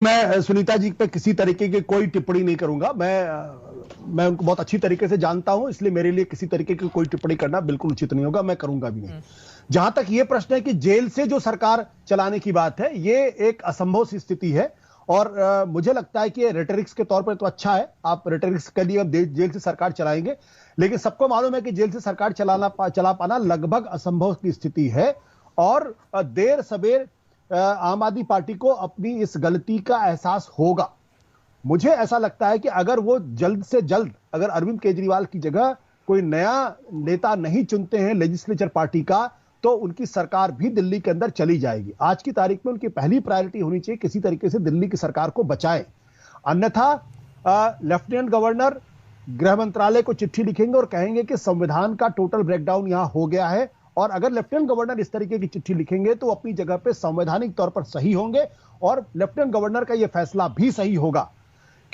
मैं सुनीता जी पे किसी तरीके की कोई टिप्पणी नहीं करूंगा। मैं उनको बहुत अच्छी तरीके से जानता हूं, इसलिए मेरे लिए किसी तरीके की कोई टिप्पणी करना बिल्कुल उचित नहीं होगा, मैं करूंगा भी नहीं। जहां तक ये प्रश्न है कि जेल से जो सरकार चलाने की बात है, ये एक असंभव सी स्थिति है। और मुझे लगता है कि रेटरिक्स के तौर पर तो अच्छा है, आप रेटरिक्स के लिए अब जेल से सरकार चलाएंगे, लेकिन सबको मालूम है कि जेल से सरकार चला पाना लगभग असंभव की स्थिति है। और देर सवेर आम आदमी पार्टी को अपनी इस गलती का एहसास होगा। मुझे ऐसा लगता है कि अगर वो जल्द से जल्द अगर अरविंद केजरीवाल की जगह कोई नया नेता नहीं चुनते हैं लेजिस्लेचर पार्टी का, तो उनकी सरकार भी दिल्ली के अंदर चली जाएगी। आज की तारीख में उनकी पहली प्रायोरिटी होनी चाहिए किसी तरीके से दिल्ली की सरकार को बचाएं। अन्यथा लेफ्टिनेंट गवर्नर गृह मंत्रालय को चिट्ठी लिखेंगे और कहेंगे कि संविधान का टोटल ब्रेकडाउन यहां हो गया है। और अगर लेफ्टिनेंट गवर्नर इस तरीके की चिट्ठी लिखेंगे तो अपनी जगह पे संवैधानिक तौर पर सही होंगे और लेफ्टिनेंट गवर्नर का यह फैसला भी सही होगा,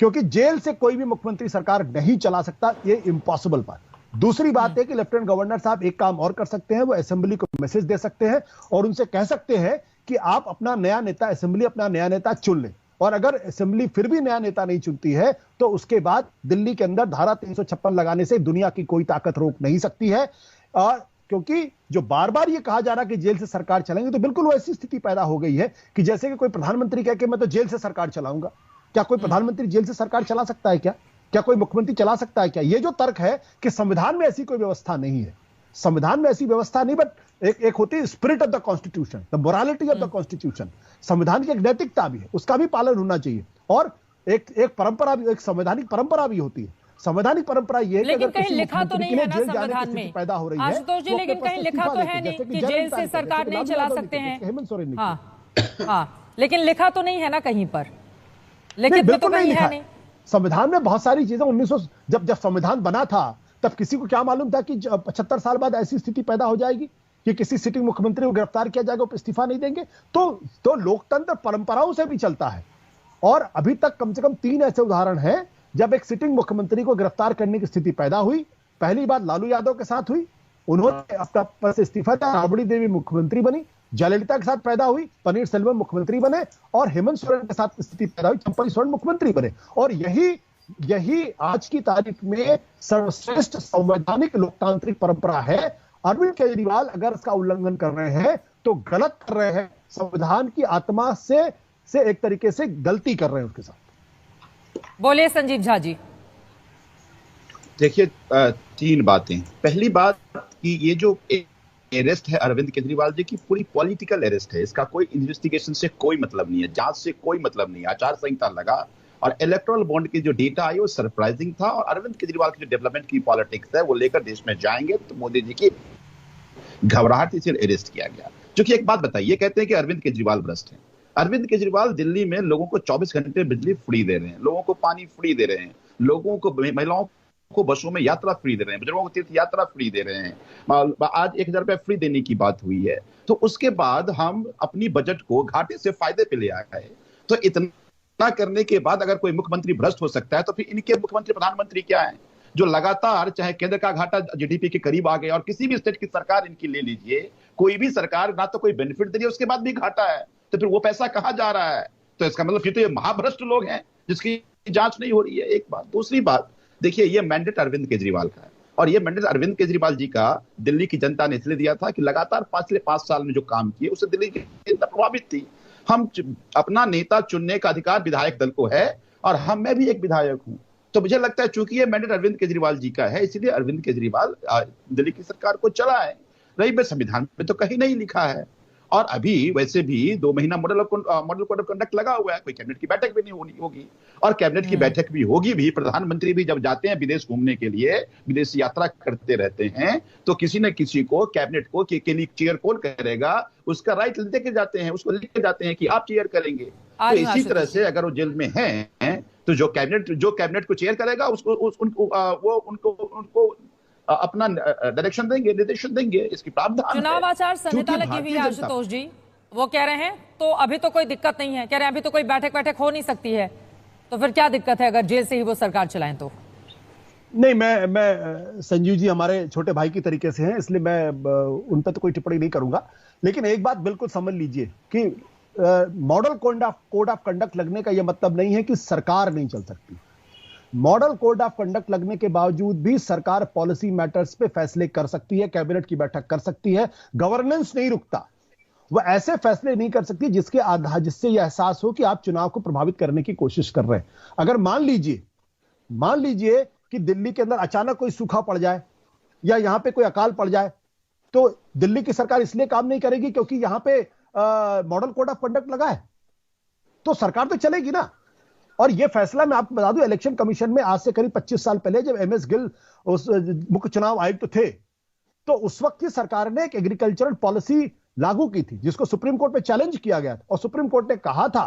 क्योंकि जेल से कोई भी मुख्यमंत्री सरकार नहीं चला सकता, ये इम्पॉसिबल बात। दूसरी बात है कि लेफ्टिनेंट गवर्नर साहब एक काम और कर सकते हैं, वो असेंबली को मैसेज दे सकते हैं और उनसे कह सकते हैं कि आप अपना नया नेता, असेंबली अपना नया नेता चुन लें। और अगर असेंबली फिर भी नया नेता नहीं चुनती है तो उसके बाद दिल्ली के अंदर धारा 356 लगाने से दुनिया की कोई ताकत रोक नहीं सकती है। और क्योंकि जो बार बार ये कहा जा रहा है कि जेल से सरकार चलेंगे, तो बिल्कुल वैसी स्थिति पैदा हो गई है कि जैसे कि कोई प्रधानमंत्री कह के मैं तो जेल से सरकार चलाऊंगा। क्या कोई प्रधानमंत्री जेल से सरकार चला सकता है? क्या कोई मुख्यमंत्री चला सकता है? क्या ये जो तर्क है कि संविधान में ऐसी कोई व्यवस्था नहीं है, संविधान में ऐसी व्यवस्था नहीं, बट एक होती है spirit of the constitution, the morality of the constitution. संविधान की एक नैतिकता भी है, उसका भी पालन होना चाहिए। और एक परंपरा भी, एक संवैधानिक परंपरा भी होती है। संवैधानिक परंपरा ये है कि लेकिन कहीं लिखा तो नहीं है ना संविधान में पैदा हो रही है, आशुतोष जी, लेकिन कहीं लिखा तो है नहीं कि जेल से सरकार नहीं चला सकते हैं। हेमंत सोरेन ने हाँ, लेकिन लिखा तो नहीं है ना कहीं पर, लिखित में तो कहीं है नहीं। संविधान में बहुत सारी चीजें 1900 जब संविधान बना था तब किसी को क्या मालूम था कि 75 साल बाद ऐसी स्थिति पैदा हो जाएगी कि किसी सिटिंग मुख्यमंत्री को गिरफ्तार किया जाएगा, वो इस्तीफा नहीं देंगे। तो लोकतंत्र परंपराओं से भी चलता है। और अभी तक कम से कम 3 ऐसे उदाहरण हैं जब एक सिटिंग मुख्यमंत्री को गिरफ्तार करने की स्थिति पैदा हुई। पहली बात लालू यादव के साथ हुई, उन्होंने अपना पद से इस्तीफा दिया, राबड़ी देवी मुख्यमंत्री बनी। जयललिता के साथ पैदा हुई, पनीर सेल्वम मुख्यमंत्री बने। और हेमंत सोरेन के साथ स्थिति पैदा हुई, चंपई सोरेन मुख्यमंत्री बने। और यही आज की तारीख में सर्वश्रेष्ठ संवैधानिक लोकतांत्रिक परंपरा है। अरविंद केजरीवाल अगर इसका उल्लंघन कर रहे हैं तो गलत कर रहे हैं, संविधान की आत्मा से एक तरीके से गलती कर रहे हैं उसके साथ। बोलिए संजीव झा जी। देखिए, 3 बातें। पहली बात कि ये जो अरेस्ट है अरविंद केजरीवाल जी की, पूरी पॉलिटिकल अरेस्ट है। इसका कोई इन्वेस्टिगेशन से कोई मतलब नहीं है, जांच से कोई मतलब नहीं है। आचार संहिता लगा और इलेक्टोरल बॉन्ड की जो डेटा आई वो सरप्राइजिंग था। और अरविंद केजरीवाल की जो डेवलपमेंट की पॉलिटिक्स है वो लेकर देश में जाएंगे तो मोदी जी की घबराहट से अरेस्ट किया गया। क्योंकि एक बात बताइए, कहते हैं कि अरविंद केजरीवाल भ्रष्ट है। अरविंद केजरीवाल दिल्ली में लोगों को 24 घंटे बिजली फ्री दे रहे हैं, लोगों को पानी फ्री दे रहे हैं, लोगों को, महिलाओं को बसों में यात्रा फ्री दे रहे हैं, बुजुर्गों को तीर्थ यात्रा फ्री दे रहे हैं। आज 1000 रुपए फ्री देने की बात हुई है। तो उसके बाद हम अपनी बजट को घाटे से फायदे पे ले आए। तो इतना करने के बाद अगर कोई मुख्यमंत्री भ्रष्ट हो सकता है तो फिर इनके मुख्यमंत्री प्रधानमंत्री क्या है, जो लगातार, चाहे केंद्र का घाटा जीडीपी के करीब आ गया और किसी भी स्टेट की सरकार इनकी ले लीजिए, कोई भी सरकार ना तो कोई बेनिफिट दे रही है, उसके बाद भी घाटा है। तो फिर वो पैसा कहां जा रहा है? तो इसका मतलब फिर तो ये महाभ्रष्ट लोग हैं जिसकी जांच नहीं हो रही है। एक बात। दूसरी बात, देखिए, ये मैंडेट अरविंद केजरीवाल का है और ये मैंडेट अरविंद केजरीवाल जी का दिल्ली की जनता ने इसलिए दिया था कि लगातार पिछले 5 साल में जो काम किए उससे दिल्ली की जनता प्रभावित थी। हम अपना नेता चुनने का अधिकार विधायक दल को है और मैं भी एक विधायक हूं। तो मुझे लगता है चूंकि ये मैंडेट अरविंद केजरीवाल जी का है, इसलिए अरविंद केजरीवाल दिल्ली की सरकार को चलाए। रही बात, संविधान में तो कहीं नहीं लिखा है। और अभी वैसे भी 2 महीना मॉडल कोड ऑफ कंडक्ट लगा हुआ है, कोई कैबिनेट की बैठक भी नहीं होगी। और कैबिनेट की बैठक भी होगी भी, प्रधानमंत्री भी जब जाते हैं विदेश घूमने के लिए, विदेश यात्रा करते रहते हैं, तो किसी न किसी को कैबिनेट को के लिए चेयर कौन करेगा, उसका राइट लेके जाते हैं, उसको लेके जाते हैं कि आप चेयर करेंगे। तो इसी तरह से अगर वो जेल में हैं तो जो कैबिनेट को चेयर करेगा उनको अपना डायरेक्शन देंगे, निर्देशन देंगे। इसकी प्रावधान चुनाव आचार संहिता लगी हुई है आशुतोष जी, वो कह रहे हैं तो अभी तो कोई दिक्कत नहीं है, कह रहे हैं अभी तो कोई बैठक हो नहीं सकती है, तो फिर क्या दिक्कत है अगर जेल से ही वो सरकार चलाएं तो? नहीं, मैं संजीव जी हमारे छोटे भाई की तरीके से हैं, इसलिए मैं उन पर तो कोई टिप्पणी नहीं करूंगा। लेकिन एक बात बिल्कुल समझ लीजिए कि मॉडल कोड ऑफ कंडक्ट लगने का यह मतलब नहीं है कि सरकार नहीं चल सकती। मॉडल कोड ऑफ कंडक्ट लगने के बावजूद भी सरकार पॉलिसी मैटर्स पे फैसले कर सकती है, कैबिनेट की बैठक कर सकती है, गवर्नेंस नहीं रुकता। वह ऐसे फैसले नहीं कर सकती जिससे यह एहसास हो कि आप चुनाव को प्रभावित करने की कोशिश कर रहे हैं। अगर मान लीजिए कि दिल्ली के अंदर अचानक कोई सूखा पड़ जाए या यहां पे कोई अकाल पड़ जाए, तो दिल्ली की सरकार इसलिए काम नहीं करेगी क्योंकि यहां पे मॉडल कोड ऑफ कंडक्ट लगा है, तो सरकार तो चलेगी ना। और यह फैसला मैं आपको बता दूं, इलेक्शन कमीशन में आज से करीब 25 साल पहले जब एमएस गिल उस मुख्य चुनाव आयुक्त थे, तो उस वक्त की सरकार ने एक एग्रीकल्चरल पॉलिसी लागू की थी जिसको सुप्रीम कोर्ट में चैलेंज किया गया था, और सुप्रीम कोर्ट ने कहा था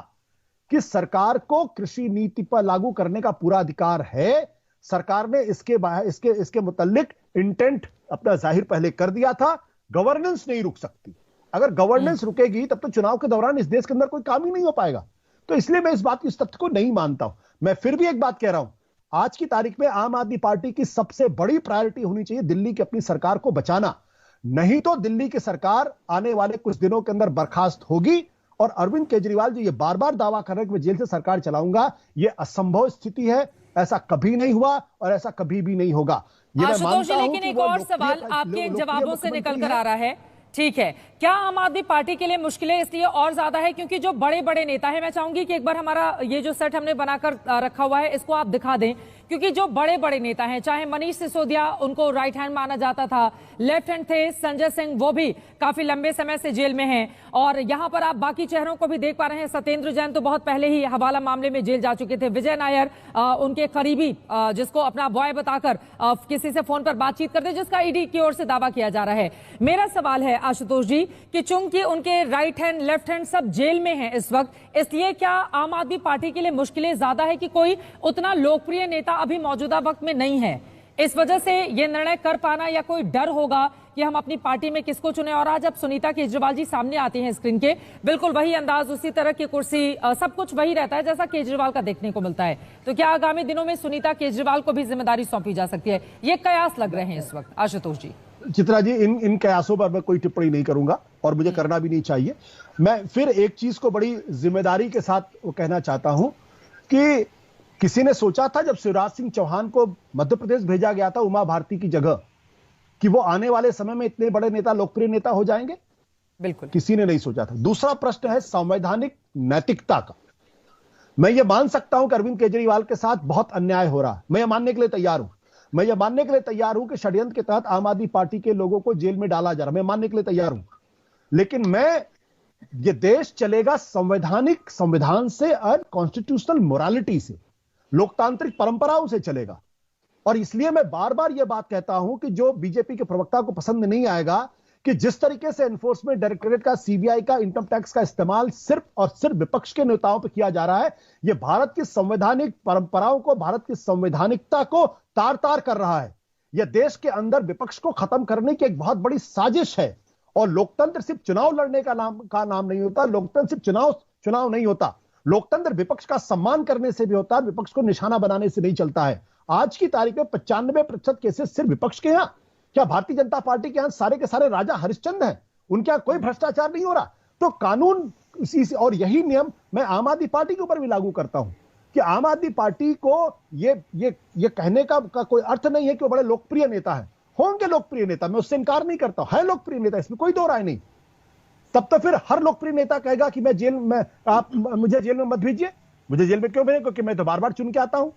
कि सरकार को कृषि नीति पर लागू करने का पूरा अधिकार है। सरकार ने इसके मुतालिक इंटेंट अपना जाहिर पहले कर दिया था। गवर्नेंस नहीं रुक सकती। अगर गवर्नेंस रुकेगी तब तो चुनाव के दौरान इस देश के अंदर कोई काम ही नहीं हो पाएगा। तो इसलिए मैं इस तथ्य को नहीं मानता हूं। मैं फिर भी एक बात कह रहा हूं, आज की तारीख में आम आदमी पार्टी की सबसे बड़ी प्रायोरिटी होनी चाहिए दिल्ली की अपनी सरकार को बचाना। नहीं तो दिल्ली की सरकार आने वाले कुछ दिनों के अंदर बर्खास्त होगी, और अरविंद केजरीवाल जो ये बार बार दावा कर रहे हैं कि मैं जेल से सरकार चलाऊंगा, यह असंभव स्थिति है। ऐसा कभी नहीं हुआ और ऐसा कभी भी नहीं होगा। आशुतोष जी, लेकिन एक और सवाल आपके जवाबों से निकल कर आ रहा है, ठीक है, क्या आम आदमी पार्टी के लिए मुश्किलें इसलिए और ज्यादा है क्योंकि जो बड़े बड़े नेता हैं, मैं चाहूंगी कि एक बार हमारा ये जो सेट हमने बनाकर रखा हुआ है इसको आप दिखा दें, क्योंकि जो बड़े बड़े नेता हैं, चाहे मनीष सिसोदिया, उनको राइट हैंड माना जाता था, लेफ्ट हैंड थे संजय सिंह, वो भी काफी लंबे समय से जेल में हैं, और यहां पर आप बाकी चेहरों को भी देख पा रहे हैं। सत्येंद्र जैन तो बहुत पहले ही हवाला मामले में जेल जा चुके थे। विजय नायर उनके करीबी, जिसको अपना बॉय बताकर किसी से फोन पर बातचीत करते, जिसका ईडी की ओर से दावा किया जा रहा है। मेरा सवाल है आशुतोष जी कि चूंकि उनके राइट हैंड लेफ्ट हैंड सब जेल में हैं इस वक्त, इसलिए क्या आम आदमी पार्टी के लिए मुश्किलें ज्यादा है कि कोई उतना लोकप्रिय नेता अभी मौजूदा वक्त में नहीं है, इस वजह से यह निर्णय कर पाना, या कोई डर होगा कि हम अपनी पार्टी में किसको चुने? और आज अब सुनीता केजरीवाल जी सामने आती हैं स्क्रीन के, बिल्कुल वही अंदाज, उसी तरह की कुर्सी, सब कुछ वही रहता है जैसा केजरीवाल का देखने को मिलता है। तो क्या आगामी दिनों में सुनीता केजरीवाल को भी जिम्मेदारी सौंपी जा सकती है? ये कयास लग रहे हैं इस वक्त। आशुतोष जी। चित्रा जी, इन कयासों पर मैं कोई टिप्पणी नहीं करूंगा और मुझे करना भी नहीं चाहिए। मैं फिर एक चीज को बड़ी जिम्मेदारी के साथ कहना चाहता हूं कि किसी ने सोचा था जब शिवराज सिंह चौहान को मध्य प्रदेश भेजा गया था उमा भारती की जगह, कि वो आने वाले समय में इतने बड़े नेता, लोकप्रिय नेता हो जाएंगे? बिल्कुल किसी ने नहीं सोचा था। दूसरा प्रश्न है संवैधानिक नैतिकता का। मैं ये मान सकता हूं कि अरविंद केजरीवाल के साथ बहुत अन्याय हो रहा है, मैं ये मानने के लिए तैयार हूं। मैं ये मानने के लिए तैयार हूं कि षड्यंत्र के तहत आम आदमी पार्टी के लोगों को जेल में डाला जा रहा है, मैं मानने के लिए तैयार हूं। लेकिन ये देश चलेगा संविधान से और कॉन्स्टिट्यूशनल मोरालिटी से, लोकतांत्रिक परंपराओं से चलेगा। और इसलिए मैं बार बार यह बात कहता हूं कि जो बीजेपी के प्रवक्ता को पसंद नहीं आएगा कि जिस तरीके से एनफोर्समेंट डायरेक्टोरेट का, सीबीआई का, इनकम टैक्स का इस्तेमाल सिर्फ और सिर्फ विपक्ष के नेताओं पर किया जा रहा है, यह भारत की संवैधानिक परंपराओं को, भारत की संवैधानिकता को तार तार कर रहा है। यह देश के अंदर विपक्ष को खत्म करने की एक बहुत बड़ी साजिश है। और लोकतंत्र सिर्फ चुनाव लड़ने का नाम नहीं होता, लोकतंत्र सिर्फ चुनाव नहीं होता। लोकतंत्र विपक्ष का सम्मान करने से भी होता है, विपक्ष को निशाना बनाने से नहीं चलता है। आज की तारीख में 95% केसेस सिर्फ विपक्ष के यहां, क्या भारतीय जनता पार्टी के यहां सारे के सारे राजा हरिश्चंद्र हैं? उनके यहां कोई भ्रष्टाचार नहीं हो रहा? तो कानून और यही नियम मैं आम आदमी पार्टी के ऊपर भी लागू करता हूं कि आम आदमी पार्टी को ये कहने का कोई अर्थ नहीं है कि वो बड़े लोकप्रिय नेता है। होंगे लोकप्रिय नेता, मैं उससे इनकार नहीं करता, है लोकप्रिय नेता, इसमें कोई दो राय नहीं। तब तो फिर हर लोकप्रिय नेता कहेगा कि मैं जेल में, आप मुझे जेल में मत भेजिए। मुझे जेल में क्यों भेजें? क्योंकि मैं तो बार बार चुन के आता हूं।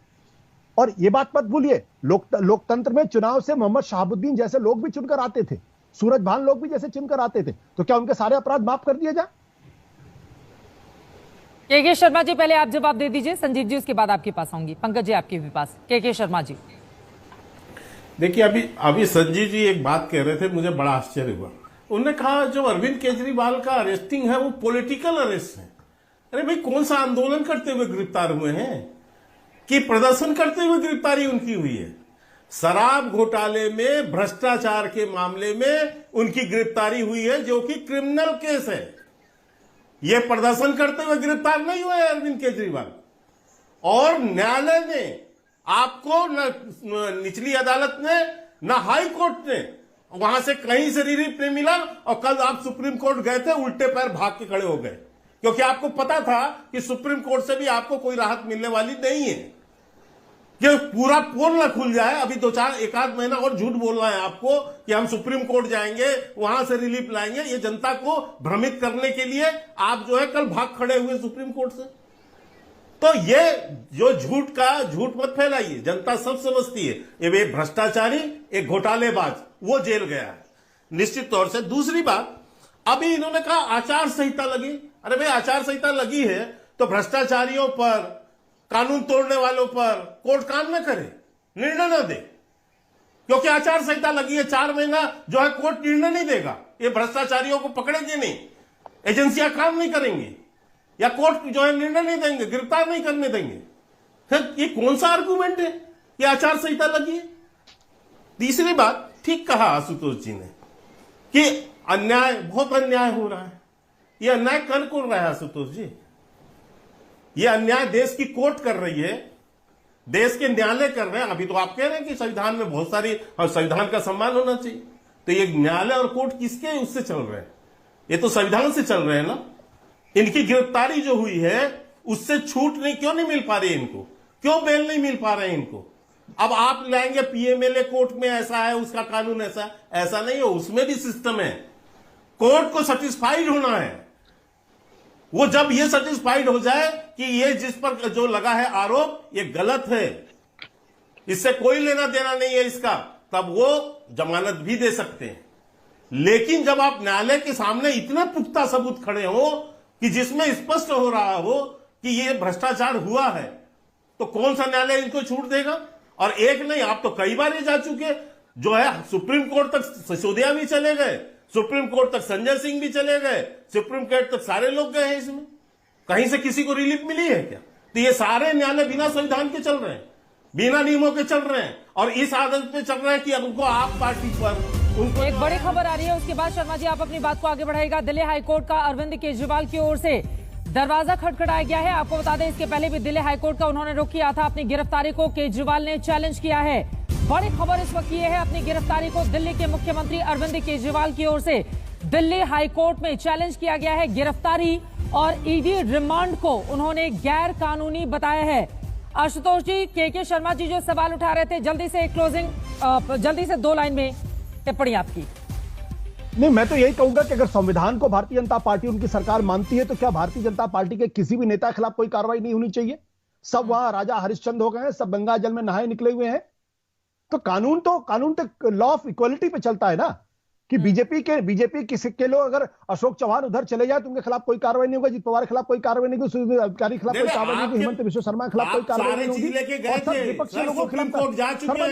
और ये बात मत भूलिए, लोकतंत्र में चुनाव से मोहम्मद शहाबुद्दीन जैसे लोग भी चुनकर आते थे, सूरज भान लोग भी जैसे चुनकर आते थे, तो क्या उनके सारे अपराध माफ कर दिए जाए? के शर्मा जी, पहले आप जवाब दे दीजिए, संजीव जी उसके बाद आपके पास आऊंगी। पंकज जी आपके भी पास। के शर्मा जी, देखिए अभी संजीव जी एक बात कह रहे थे, मुझे बड़ा आश्चर्य हुआ। उन्होंने कहा जो अरविंद केजरीवाल का अरेस्टिंग है वो पॉलिटिकल अरेस्ट है। अरे भाई, कौन सा आंदोलन करते हुए गिरफ्तार हुए हैं कि प्रदर्शन करते हुए गिरफ्तारी उनकी हुई है? शराब घोटाले में, भ्रष्टाचार के मामले में उनकी गिरफ्तारी हुई है, जो कि क्रिमिनल केस है। यह प्रदर्शन करते हुए गिरफ्तार नहीं हुए अरविंद केजरीवाल। और न्यायालय ने आपको, न निचली अदालत ने, न हाई कोर्ट ने वहां से कहीं से रिलीफ नहीं मिला, और कल आप सुप्रीम कोर्ट गए थे, उल्टे पैर भाग के खड़े हो गए। क्योंकि आपको पता था कि सुप्रीम कोर्ट से भी आपको कोई राहत मिलने वाली नहीं है, कि पूरा पोल न खुल जाए। अभी एक आध महीना और झूठ बोलना है आपको कि हम सुप्रीम कोर्ट जाएंगे, वहां से रिलीफ लाएंगे। ये जनता को भ्रमित करने के लिए आप जो है कल भाग खड़े हुए सुप्रीम कोर्ट से। तो ये जो झूठ मत फैलाइए, जनता सब समझती है। ये भ्रष्टाचारी, एक घोटालेबाज, वो जेल गया है निश्चित तौर से। दूसरी बात, अभी इन्होंने कहा आचार संहिता लगी। अरे भाई, आचार संहिता लगी है तो भ्रष्टाचारियों पर, कानून तोड़ने वालों पर कोर्ट काम न करे, निर्णय न दे, क्योंकि आचार संहिता लगी है। 4 महीना जो है कोर्ट निर्णय नहीं देगा, ये भ्रष्टाचारियों को पकड़ेंगे नहीं, एजेंसियां काम नहीं करेंगी, या कोर्ट जो है निर्णय नहीं देंगे, गिरफ्तार नहीं करने देंगे। फिर ये कौन सा आर्गुमेंट है कि आचार संहिता लगी है? तीसरी बात, ठीक कहा आशुतोष जी ने कि अन्याय, बहुत अन्याय हो रहा है। ये अन्याय कर कौन रहा है आशुतोष जी? ये अन्याय देश की कोर्ट कर रही है, देश के न्यायालय कर रहे हैं। अभी तो आप कह रहे हैं कि संविधान में बहुत सारी, संविधान का सम्मान होना चाहिए, तो ये न्यायालय और कोर्ट किसके उससे चल रहे हैं? ये तो संविधान से चल रहे हैं ना। इनकी गिरफ्तारी जो हुई है उससे छूट नहीं, क्यों नहीं मिल पा रही इनको? क्यों बेल नहीं मिल पा रहे हैं इनको? अब आप लाएंगे पीएमएलए कोर्ट में ऐसा है, उसका कानून ऐसा नहीं हो, उसमें भी सिस्टम है। कोर्ट को सेटिस्फाइड होना है। वो जब ये सेटिस्फाइड हो जाए कि ये जिस पर जो लगा है आरोप ये गलत है, इससे कोई लेना देना नहीं है इसका, तब वो जमानत भी दे सकते हैं। लेकिन जब आप न्यायालय के सामने इतने पुख्ता सबूत खड़े हो कि जिसमें स्पष्ट हो रहा हो कि ये भ्रष्टाचार हुआ है, तो कौन सा न्यायालय इनको छूट देगा? और एक नहीं, आप तो कई बार ये जा चुके, जो है सुप्रीम कोर्ट तक सिसोदिया भी चले गए, सुप्रीम कोर्ट तक संजय सिंह भी चले गए, सुप्रीम कोर्ट तक सारे लोग गए हैं। इसमें कहीं से किसी को रिलीफ मिली है क्या? तो ये सारे न्यायालय बिना संविधान के चल रहे हैं, बिना नियमों के चल रहे हैं, और इस आदत पे चल रहे हैं कि उनको आप पार्टी पर उनको। एक बड़ी खबर आ रही है, उसके बाद शर्मा जी आप अपनी बात को आगे बढ़ाएगा। दिल्ली हाईकोर्ट का अरविंद केजरीवाल की ओर से दरवाजा खटखटाया गया है। आपको बता दें, इसके पहले भी दिल्ली हाईकोर्ट का उन्होंने रुख किया था। अपनी गिरफ्तारी को केजरीवाल ने चैलेंज किया है। बड़ी खबर इस वक्त ये है, अपनी गिरफ्तारी को दिल्ली के मुख्यमंत्री अरविंद केजरीवाल की ओर से दिल्ली हाईकोर्ट में चैलेंज किया गया है। गिरफ्तारी और ईडी रिमांड को उन्होंने गैर कानूनी बताया है। आशुतोष जी, के शर्मा जी जो सवाल उठा रहे थे, जल्दी से जल्दी से 2 लाइन में टिप्पणी आपकी। नहीं, मैं तो यही कहूंगा कि अगर संविधान को भारतीय जनता पार्टी, उनकी सरकार मानती है, तो क्या भारतीय जनता पार्टी के किसी भी नेता के खिलाफ कोई कार्रवाई नहीं होनी चाहिए? सब वहां राजा हरिश्चंद्र हो गए हैं, सब गंगा जल में नहाए निकले हुए हैं। तो कानून तो लॉ ऑफ इक्वलिटी पे चलता है ना, कि बीजेपी के लोग अगर अशोक चौहान उधर चले जाए तो उनके खिलाफ कोई कार्रवाई नहीं होगा, अजित पवार के खिलाफ कोई कार्रवाई नहीं होगी, अधिकारी के खिलाफ कोई कार्रवाई नहीं होगी, हेमंत बिश्व शर्मा के खिलाफ कोई कार्रवाई नहीं होगी, और सब विपक्षी लोगों के खिलाफ